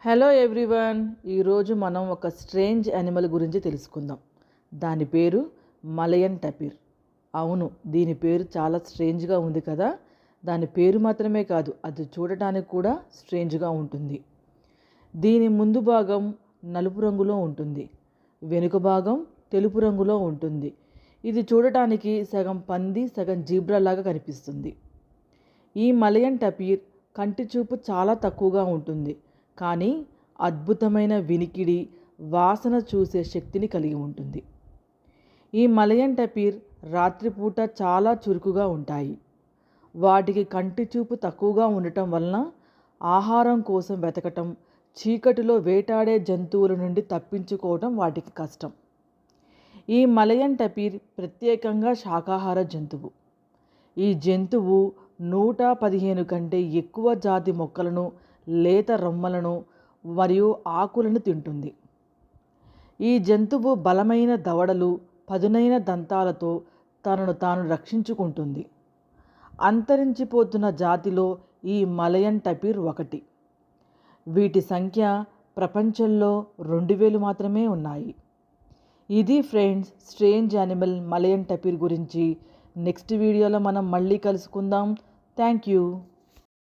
Hello everyone, ఈరోజు మనం ఒక స్ట్రేంజ్ యానిమల్ గురించి తెలుసుకుందాం. దాని పేరు మలయన్ టపీర్. అవును, దీని పేరు చాలా స్ట్రేంజ్గా ఉంది కదా. దాని పేరు మాత్రమే కాదు, అది చూడటానికి కూడా స్ట్రేంజ్గా ఉంటుంది. దీని ముందు భాగం నలుపు రంగులో ఉంటుంది, వెనుక భాగం తెలుపు రంగులో ఉంటుంది. ఇది చూడటానికి సగం పంది సగం జీబ్రా లాగా కనిపిస్తుంది. ఈ మలయన్ టపీర్ కంటి చూపు చాలా తక్కువగా ఉంటుంది, కానీ అద్భుతమైన వినికిడి, వాసన చూసే శక్తిని కలిగి ఉంటుంది. ఈ మలయన్ టపీర్ రాత్రిపూట చాలా చురుకుగా ఉంటాయి. వాటికి కంటి చూపు తక్కువగా ఉండటం వలన ఆహారం కోసం వెతకటం, చీకటిలో వేటాడే జంతువుల నుండి తప్పించుకోవటం వాటికి కష్టం. ఈ మలయన్ టపీర్ ప్రత్యేకంగా శాకాహార జంతువు. ఈ జంతువు 115 కంటే ఎక్కువ జాతి మొక్కలను, లేత రొమ్మలను మరియు ఆకులను తింటుంది. ఈ జంతువు బలమైన దవడలు, పదునైన దంతాలతో తనను తాను రక్షించుకుంటుంది. అంతరించిపోతున్న జాతిలో ఈ మలయన్ టపీర్ ఒకటి. వీటి సంఖ్య ప్రపంచంలో 2000 మాత్రమే ఉన్నాయి. ఇది ఫ్రెండ్స్, స్ట్రేంజ్ యానిమల్ మలయన్ టపీర్ గురించి. నెక్స్ట్ వీడియోలో మనం మళ్ళీ కలుసుకుందాం. Thank you.